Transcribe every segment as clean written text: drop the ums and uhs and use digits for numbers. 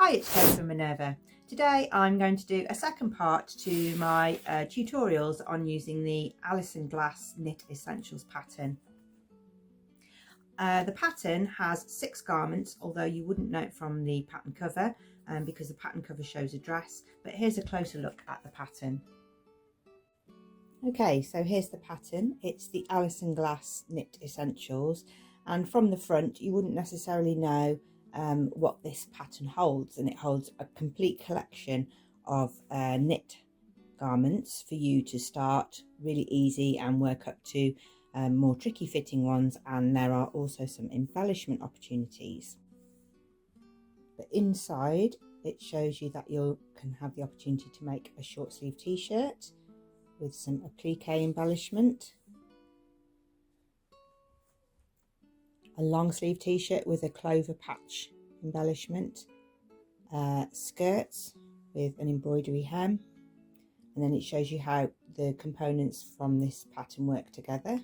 Hi, it's Jo from Minerva. Today I'm going to do a second part to my tutorials on using the Alison Glass Knit Essentials pattern. The pattern has 6 garments, although you wouldn't know it from the pattern cover because the pattern cover shows a dress, but here's a closer look at the pattern. Okay, so here's the pattern. It's the Alison Glass Knit Essentials, and from the front you wouldn't necessarily know what this pattern holds, and it holds a complete collection of knit garments for you to start really easy and work up to more tricky fitting ones, and there are also some embellishment opportunities. But inside it shows you that you can have the opportunity to make a short sleeve t-shirt with some applique embellishment, a long sleeve t-shirt with a Clover Patch embellishment, skirts with an embroidery hem, and then it shows you how the components from this pattern work together,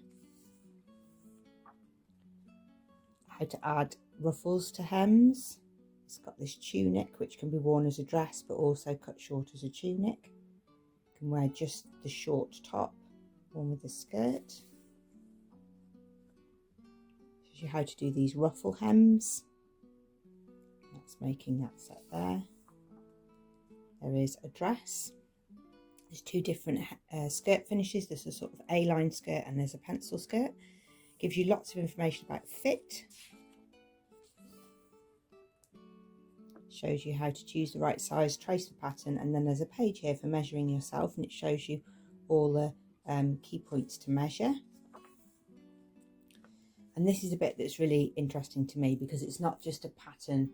how to add ruffles to hems. It's got this tunic which can be worn as a dress but also cut short as a tunic. You can wear just the short top worn with a skirt. Shows you how to do these ruffle hems. That's making that set there. There is a dress. There's 2 different skirt finishes. There's a sort of A-line skirt and there's a pencil skirt. Gives you lots of information about fit. Shows you how to choose the right size, trace the pattern, and then there's a page here for measuring yourself, and it shows you all the key points to measure. And this is a bit that's really interesting to me because it's not just a pattern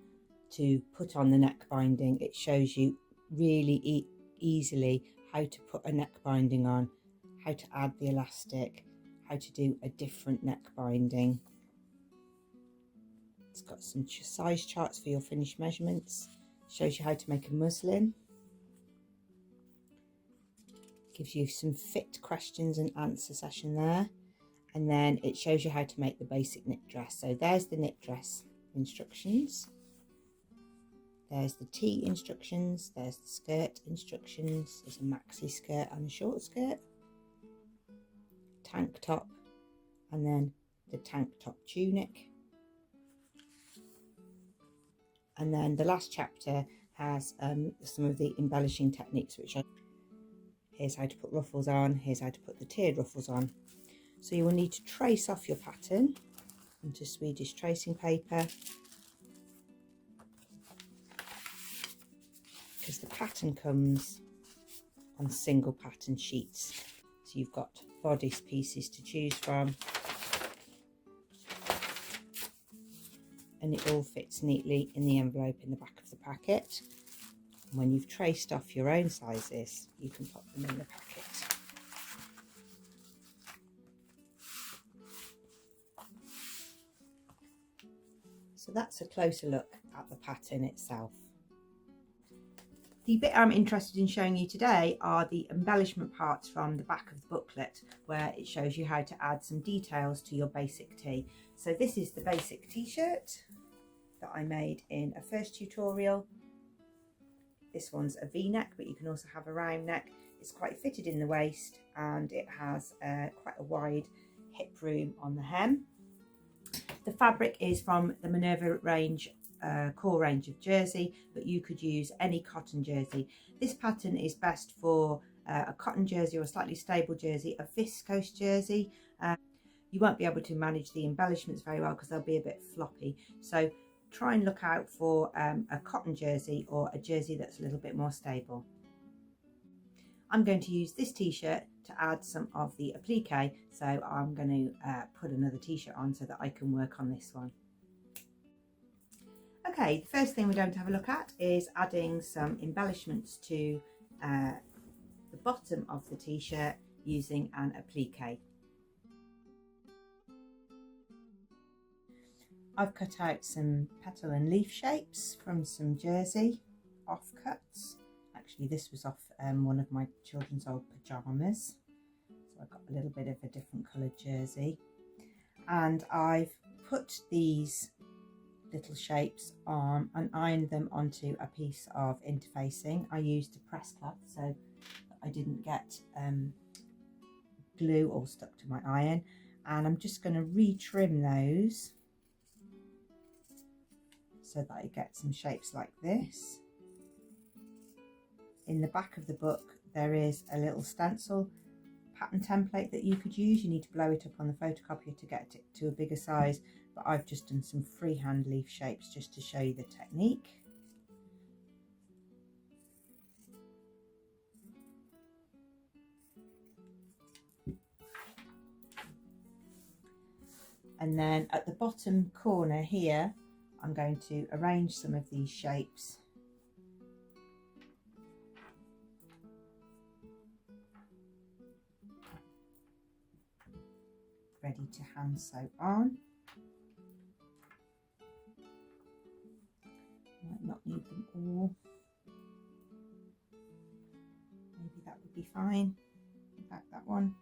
to put on the neck binding. It shows you really easily how to put a neck binding on, how to add the elastic, how to do a different neck binding. It's got some size charts for your finished measurements. Shows you how to make a muslin. Gives you some fit questions and answer session there. And then it shows you how to make the basic knit dress. So there's the knit dress instructions. There's the tee instructions. There's the skirt instructions. There's a maxi skirt and a short skirt. Tank top. And then the tank top tunic. And then the last chapter has some of the embellishing techniques, which are, here's how to put ruffles on, here's how to put the tiered ruffles on. So you will need to trace off your pattern onto Swedish tracing paper, because the pattern comes on single pattern sheets. So you've got bodice pieces to choose from, and it all fits neatly in the envelope in the back of the packet. And when you've traced off your own sizes, you can pop them in the packet. So that's a closer look at the pattern itself. The bit I'm interested in showing you today are the embellishment parts from the back of the booklet, where it shows you how to add some details to your basic tee. So this is the basic t-shirt that I made in a first tutorial. This one's a V-neck, but you can also have a round neck. It's quite fitted in the waist, and it has quite a wide hip room on the hem. The fabric is from the Minerva range, core range of jersey, but you could use any cotton jersey. This pattern is best for a cotton jersey or a slightly stable jersey, a viscose jersey. You won't be able to manage the embellishments very well because they'll be a bit floppy. So try and look out for a cotton jersey or a jersey that's a little bit more stable. I'm going to use this t-shirt to add some of the applique, so I'm going to put another t-shirt on so that I can work on this one. Okay, the first thing we're going to have a look at is adding some embellishments to the bottom of the t-shirt using an applique. I've cut out some petal and leaf shapes from some jersey offcuts. Actually, this was off one of my children's old pyjamas. So I've got a little bit of a different coloured jersey. And I've put these little shapes on and ironed them onto a piece of interfacing. I used a press cloth so I didn't get glue all stuck to my iron, and I'm just going to retrim those so that I get some shapes like this. In the back of the book there is a little stencil pattern template that you could use. You need to blow it up on the photocopier to get it to a bigger size, but I've just done some freehand leaf shapes just to show you the technique. And then at the bottom corner here, I'm going to arrange some of these shapes ready to hand sew on. Might not need them all. Maybe that would be fine. Like that one.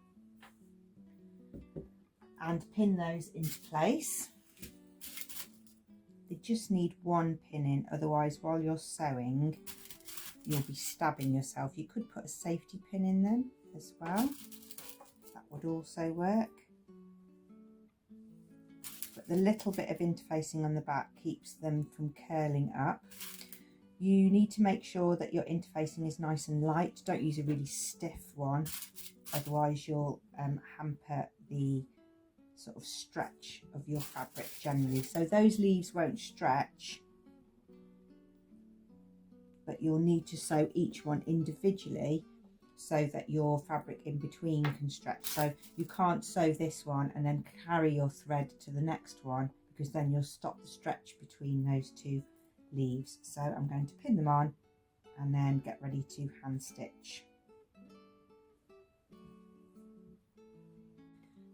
And pin those into place. They just need one pin in, otherwise while you're sewing you'll be stabbing yourself. You could put a safety pin in them as well, that would also work, but the little bit of interfacing on the back keeps them from curling up. You need to make sure that your interfacing is nice and light. Don't use a really stiff one, otherwise you'll hamper the sort of stretch of your fabric generally. So those leaves won't stretch, but you'll need to sew each one individually so that your fabric in between can stretch. So you can't sew this one and then carry your thread to the next one, because then you'll stop the stretch between those two leaves. So I'm going to pin them on and then get ready to hand stitch.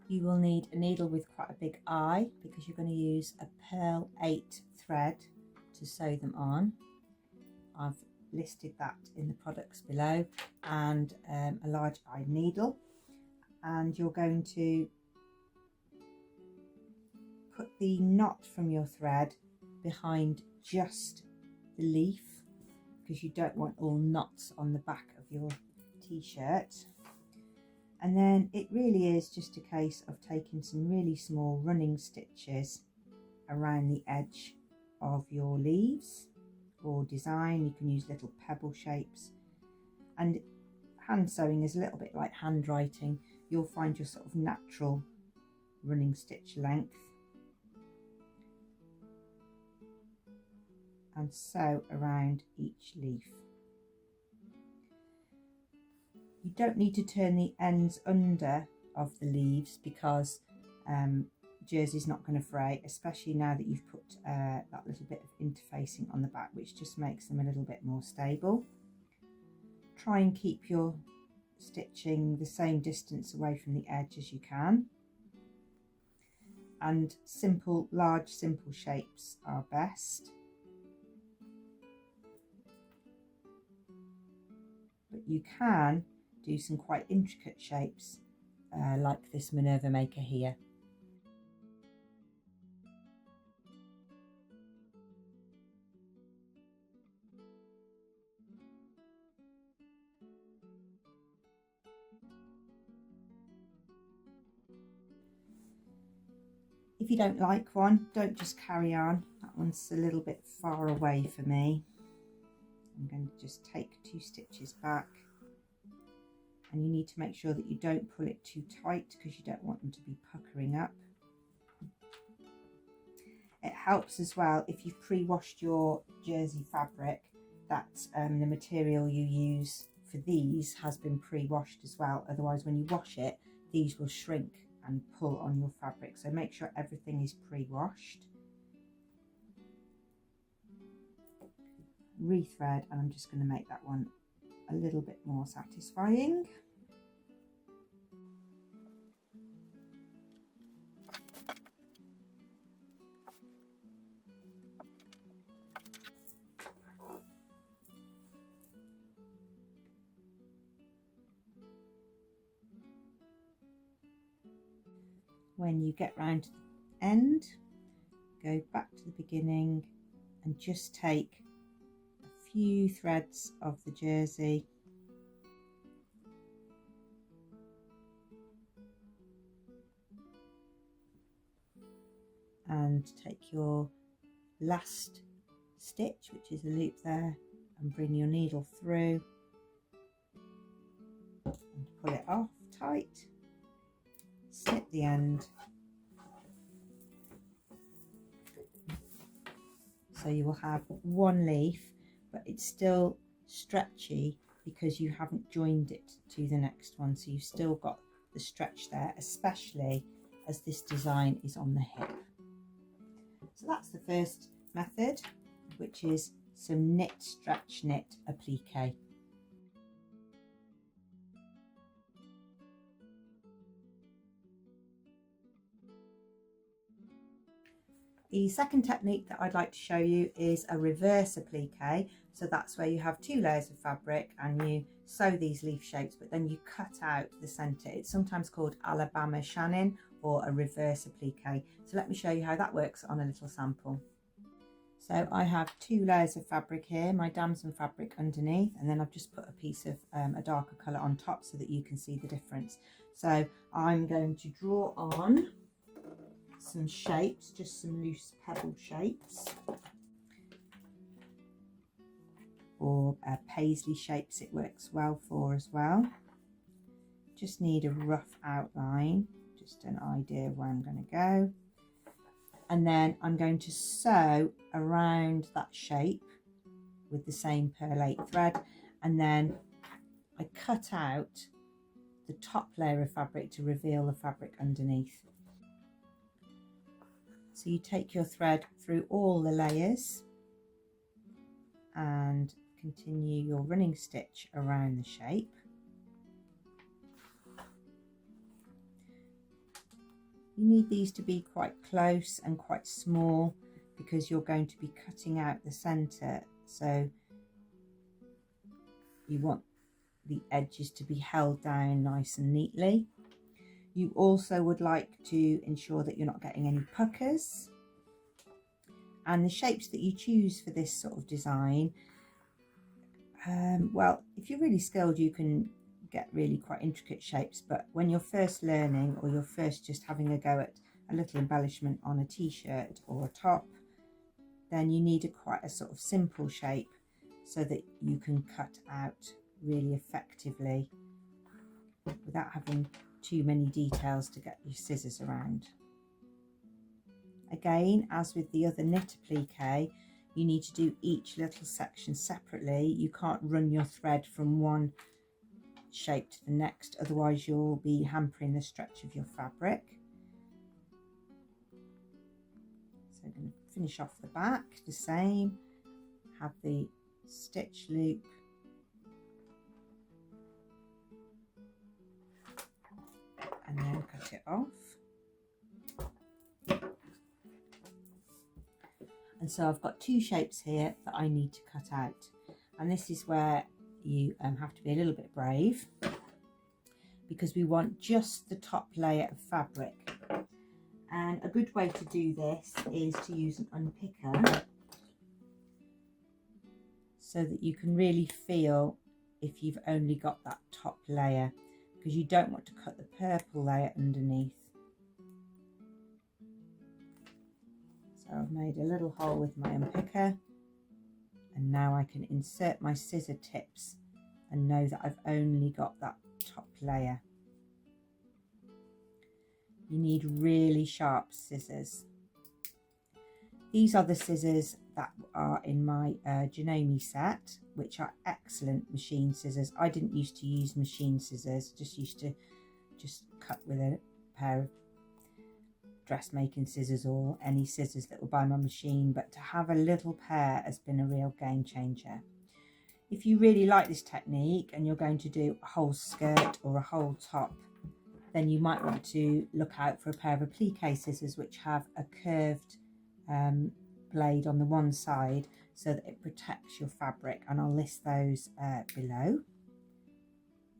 You will need a needle with quite a big eye because you're going to use a Pearl 8 thread to sew them on. I've listed that in the products below, and a large eye needle, and you're going to put the knot from your thread behind just the leaf because you don't want all knots on the back of your t-shirt. And then it really is just a case of taking some really small running stitches around the edge of your leaves or design. You can use little pebble shapes, and hand sewing is a little bit like handwriting. You'll find your sort of natural running stitch length and sew around each leaf. You don't need to turn the ends under of the leaves because jersey's not going to fray, especially now that you've put that little bit of interfacing on the back, which just makes them a little bit more stable. Try and keep your stitching the same distance away from the edge as you can, and large simple shapes are best, but you can do some quite intricate shapes like this Minerva maker here. If you don't like one, don't just carry on. That one's a little bit far away for me. I'm going to just take 2 stitches back, and you need to make sure that you don't pull it too tight because you don't want them to be puckering up. It helps as well if you've pre-washed your jersey fabric that the material you use for these has been pre-washed as well. Otherwise, when you wash it, these will shrink and pull on your fabric. So make sure everything is pre-washed. Rethread, and I'm just going to make that one a little bit more satisfying. When you get round to the end, go back to the beginning and just take a few threads of the jersey and take your last stitch, which is a loop there, and bring your needle through and pull it off tight, snip the end, so you will have one leaf, but it's still stretchy because you haven't joined it to the next one, so you've still got the stretch there, especially as this design is on the hip. So that's the first method, which is some knit, stretch, knit, applique. The second technique that I'd like to show you is a reverse applique. So that's where you have two layers of fabric and you sew these leaf shapes, but then you cut out the centre. It's sometimes called Alabama Shannon or a reverse applique. So let me show you how that works on a little sample. So I have two layers of fabric here, my damson fabric underneath, and then I've just put a piece of a darker colour on top so that you can see the difference. So I'm going to draw on some shapes, just some loose pebble shapes, or paisley shapes it works well for as well. Just need a rough outline, just an idea of where I'm going to go, and then I'm going to sew around that shape with the same perlate thread, and then I cut out the top layer of fabric to reveal the fabric underneath. So you take your thread through all the layers and continue your running stitch around the shape. You need these to be quite close and quite small because you're going to be cutting out the centre, so you want the edges to be held down nice and neatly. You also would like to ensure that you're not getting any puckers, and the shapes that you choose for this sort of design, well, if you're really skilled you can get really quite intricate shapes, but when you're first learning or you're first just having a go at a little embellishment on a t-shirt or a top, then you need quite a sort of simple shape so that you can cut out really effectively without having too many details to get your scissors around. Again, as with the other knit applique, you need to do each little section separately. You can't run your thread from one shape to the next, otherwise you'll be hampering the stretch of your fabric. So I'm going to finish off the back the same, have the stitch loop, and then cut it off. And so I've got two shapes here that I need to cut out, and this is where you have to be a little bit brave, because we want just the top layer of fabric. And a good way to do this is to use an unpicker so that you can really feel if you've only got that top layer, because you don't want to cut the purple layer underneath. So I've made a little hole with my unpicker, and now I can insert my scissor tips and know that I've only got that top layer. You need really sharp scissors. These are the scissors that are in my Janome set, which are excellent machine scissors. I didn't used to use machine scissors, just used to cut with a pair of dressmaking scissors or any scissors that were by my machine, but to have a little pair has been a real game changer. If you really like this technique and you're going to do a whole skirt or a whole top, then you might want to look out for a pair of applique scissors which have a curved blade on the one side so that it protects your fabric, and I'll list those below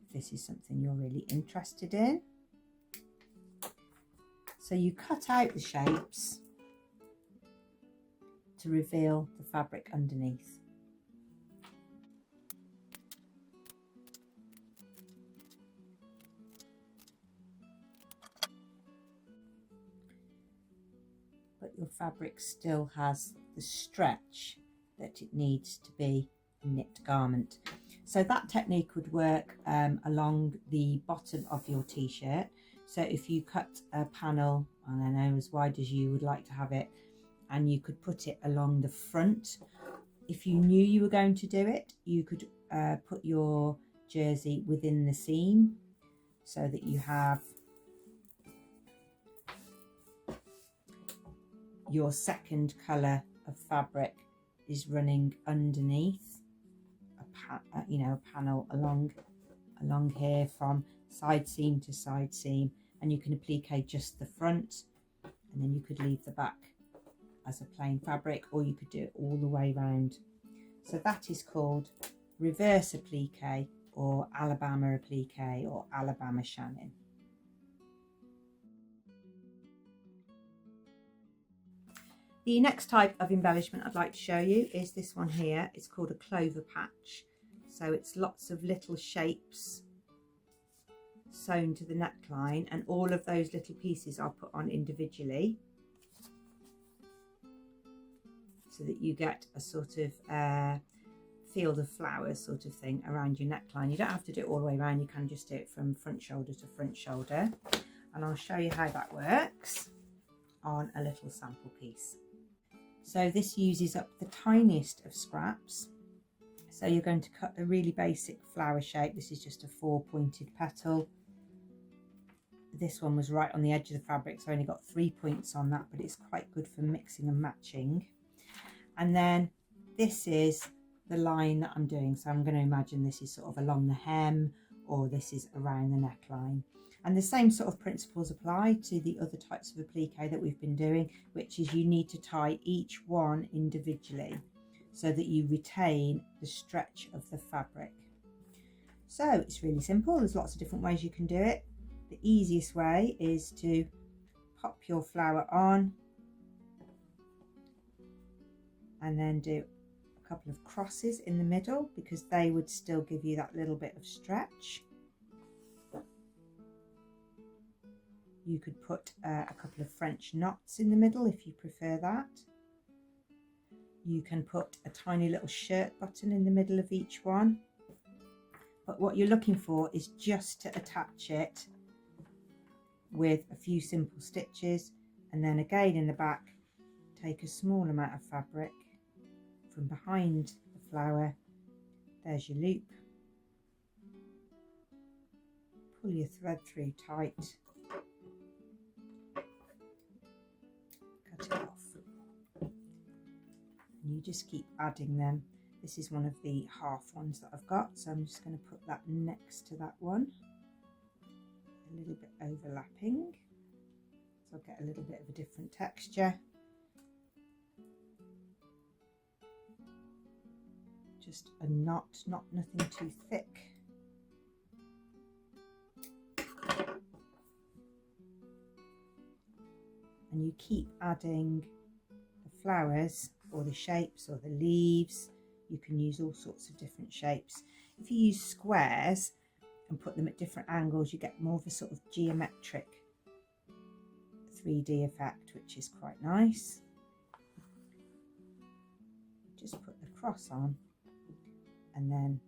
if this is something you're really interested in. So you cut out the shapes to reveal the fabric underneath. But your fabric still has the stretch that it needs to be a knit garment. So that technique would work along the bottom of your t-shirt. So if you cut a panel, I don't know, as wide as you would like to have it, and you could put it along the front. If you knew you were going to do it, you could put your jersey within the seam so that you have your second colour of fabric is running underneath a panel along here from side seam to side seam, and you can applique just the front, and then you could leave the back as a plain fabric, or you could do it all the way round. So that is called reverse applique, or Alabama applique, or Alabama Shannon. The next type of embellishment I'd like to show you is this one here. It's called a Clover Patch. So it's lots of little shapes sewn to the neckline, and all of those little pieces are put on individually so that you get a sort of field of flowers sort of thing around your neckline. You don't have to do it all the way around, you can just do it from front shoulder to front shoulder, and I'll show you how that works on a little sample piece. So this uses up the tiniest of scraps. So you're going to cut a really basic flower shape. This is just a 4-pointed petal. This one was right on the edge of the fabric, so I only got 3 points on that, but it's quite good for mixing and matching. And then this is the line that I'm doing. So I'm going to imagine this is sort of along the hem, or this is around the neckline. And the same sort of principles apply to the other types of applique that we've been doing, which is you need to tie each one individually so that you retain the stretch of the fabric. So it's really simple. There's lots of different ways you can do it. The easiest way is to pop your flower on and then do a couple of crosses in the middle, because they would still give you that little bit of stretch. You could put a couple of French knots in the middle if you prefer that. You can put a tiny little shirt button in the middle of each one. But what you're looking for is just to attach it with a few simple stitches, and then again in the back, take a small amount of fabric from behind the flower. There's your loop. Pull your thread through tight. Cut it off. And you just keep adding them. This is one of the half ones that I've got, so I'm just going to put that next to that one, a little bit overlapping, so I'll get a little bit of a different texture. Just a knot, nothing too thick. And you keep adding the flowers or the shapes or the leaves. You can use all sorts of different shapes. If you use squares and put them at different angles, you get more of a sort of geometric 3D effect, which is quite nice. Just put the cross on and then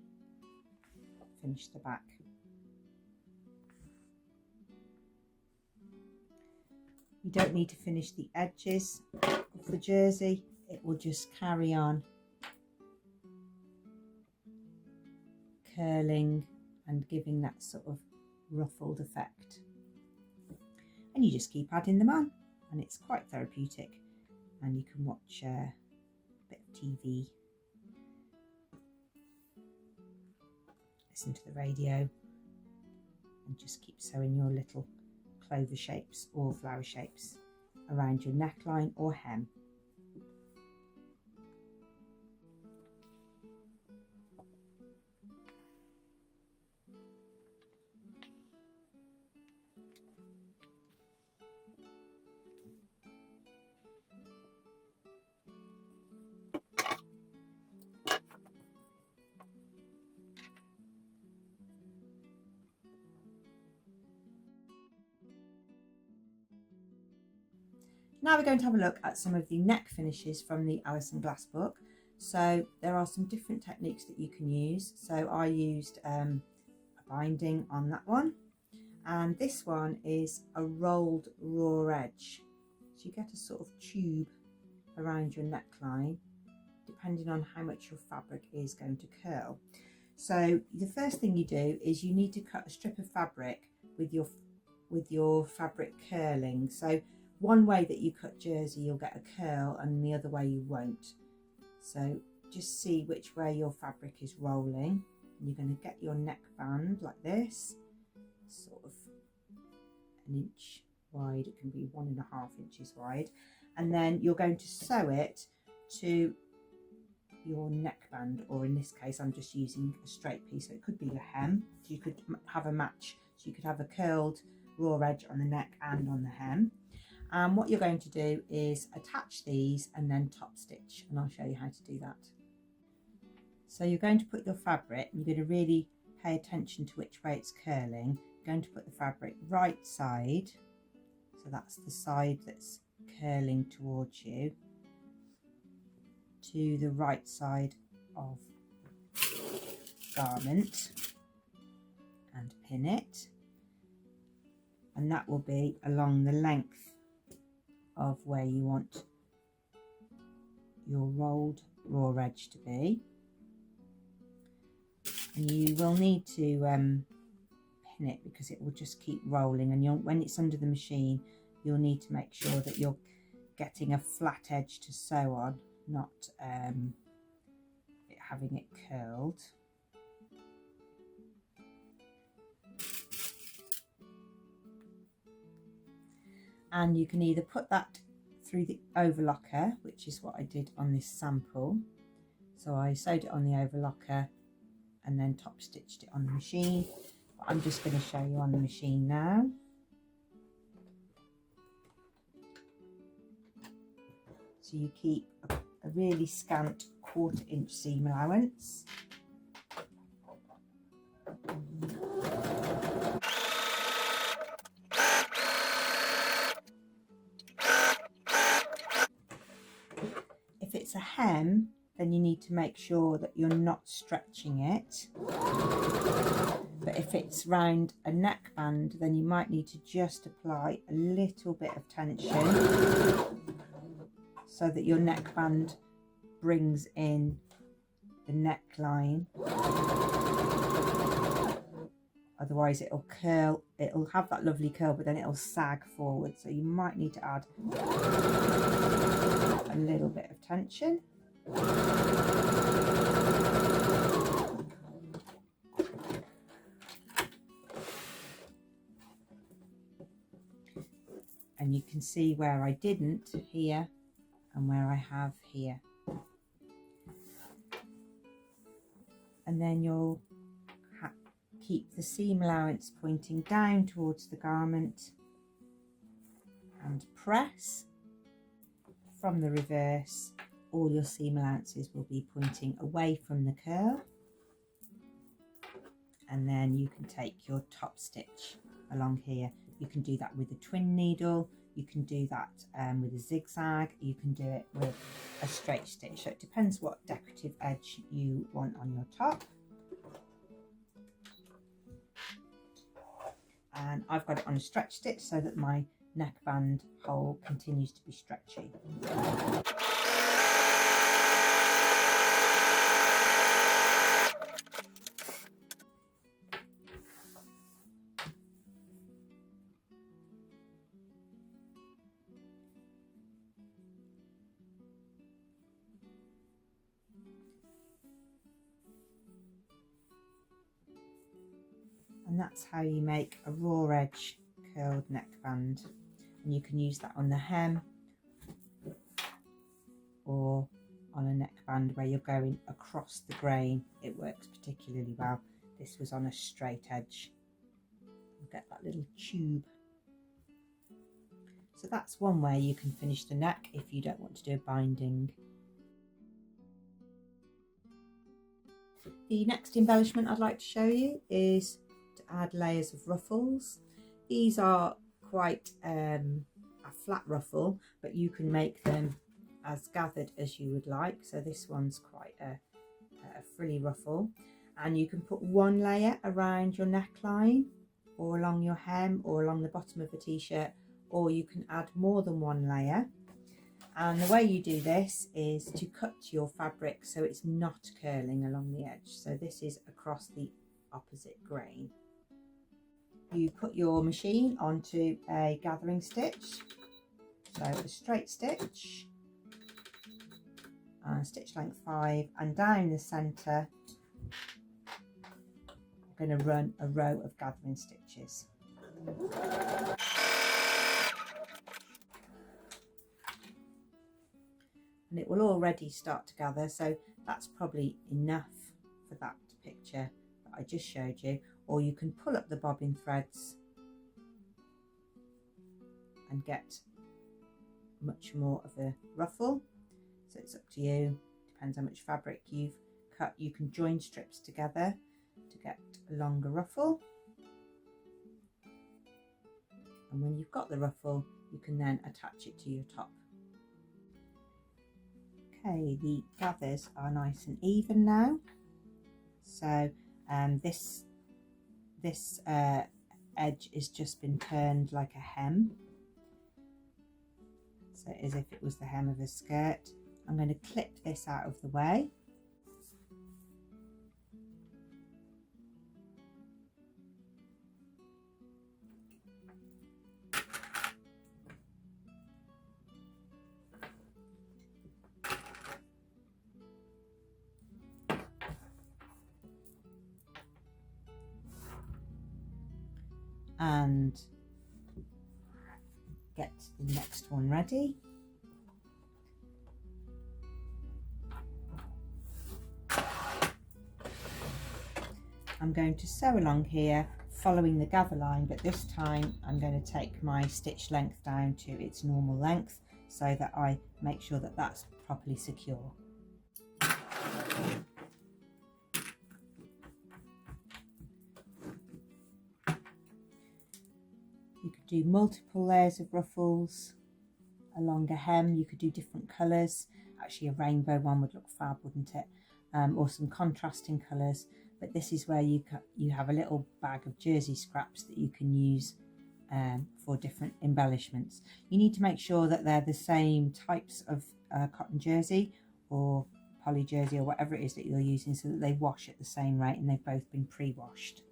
finish the back. You don't need to finish the edges of the jersey, it will just carry on curling and giving that sort of ruffled effect. And you just keep adding them on, and it's quite therapeutic, and you can watch a bit of TV, listen to the radio, and just keep sewing your little clover shapes or flower shapes around your neckline or hem. Now we're going to have a look at some of the neck finishes from the Alison glass book. So there are some different techniques that you can use. So I used a binding on that one, and this one is a rolled raw edge. So you get a sort of tube around your neckline depending on how much your fabric is going to curl. So the first thing you do is you need to cut a strip of fabric with your fabric curling. So one way that you cut jersey you'll get a curl, and the other way you won't. So just see which way your fabric is rolling. You're going to get your neckband like this, sort of an inch wide. It can be 1.5 inches wide, and then you're going to sew it to your neckband, or in this case I'm just using a straight piece, so it could be the hem. So you could have a match, so you could have a curled raw edge on the neck and on the hem. And what you're going to do is attach these and then top stitch, and I'll show you how to do that. So you're going to put your fabric, and you're going to really pay attention to which way it's curling. You're going to put the fabric right side, so that's the side that's curling towards you, to the right side of the garment, and pin it, and that will be along the length of where you want your rolled raw edge to be. And you will need to pin it because it will just keep rolling, and when it's under the machine you'll need to make sure that you're getting a flat edge to sew on, not having it curled. And you can either put that through the overlocker, which is what I did on this sample. So I sewed it on the overlocker and then top stitched it on the machine. But I'm just going to show you on the machine now. So you keep a really scant 1/4 inch seam allowance. If it's a hem, then you need to make sure that you're not stretching it. But if it's round a neckband, then you might need to just apply a little bit of tension so that your neckband brings in the neckline. Otherwise it'll curl, it'll have that lovely curl, but then it'll sag forward. So you might need to add a little bit of tension. And you can see where I didn't here and where I have here. And then you'll keep the seam allowance pointing down towards the garment and press. From the reverse, all your seam allowances will be pointing away from the curl, and then you can take your top stitch along here. You can do that with a twin needle, you can do that with a zigzag, you can do it with a straight stitch. So it depends what decorative edge you want on your top. And I've got it on a stretch stitch so that my neckband hole continues to be stretchy. And that's how you make a raw edge curled neckband. And you can use that on the hem or on a neckband where you're going across the grain. It works particularly well. This was on a straight edge. You'll get that little tube. So that's one way you can finish the neck if you don't want to do a binding. The next embellishment I'd like to show you is to add layers of ruffles. These are quite a flat ruffle, but you can make them as gathered as you would like. So this one's quite a frilly ruffle, and you can put one layer around your neckline or along your hem or along the bottom of the t-shirt, or you can add more than one layer. And the way you do this is to cut your fabric so it's not curling along the edge. So this is across the opposite grain. You put your machine onto a gathering stitch, so a straight stitch, stitch length 5, and down the centre I'm going to run a row of gathering stitches. And it will already start to gather, so that's probably enough for that picture that I just showed you. Or you can pull up the bobbin threads and get much more of a ruffle. So it's up to you, depends how much fabric you've cut. You can join strips together to get a longer ruffle. And when you've got the ruffle, you can then attach it to your top. Okay, the gathers are nice and even now. So this edge has just been turned like a hem, so as if it was the hem of a skirt. I'm going to clip this out of the way. And get the next one ready. I'm going to sew along here following the gather line, but this time I'm going to take my stitch length down to its normal length so that I make sure that that's properly secure. You could do multiple layers of ruffles along a hem. You could do different colours. Actually, a rainbow one would look fab, wouldn't it? Or some contrasting colours. But this is where you have a little bag of jersey scraps that you can use for different embellishments. You need to make sure that they're the same types of cotton jersey or poly jersey or whatever it is that you're using, so that they wash at the same rate and they've both been pre-washed.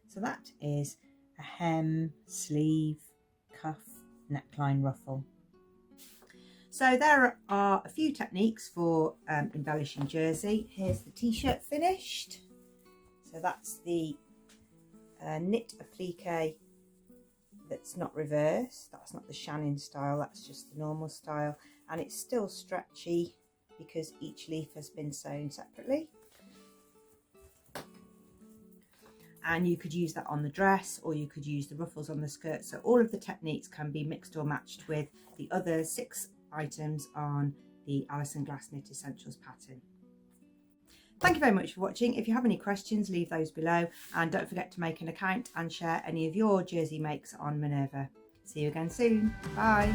So that is a hem, sleeve, cuff, neckline ruffle. So there are a few techniques for embellishing jersey. Here's the t-shirt finished. So that's the knit applique that's not reversed. That's not the Shannon style, that's just the normal style. And it's still stretchy because each leaf has been sewn separately. And you could use that on the dress, or you could use the ruffles on the skirt. So all of the techniques can be mixed or matched with the other 6 items on the Alison Glass Knit Essentials pattern. Thank you very much for watching. If you have any questions, leave those below, and don't forget to make an account and share any of your jersey makes on Minerva. See you again soon. Bye.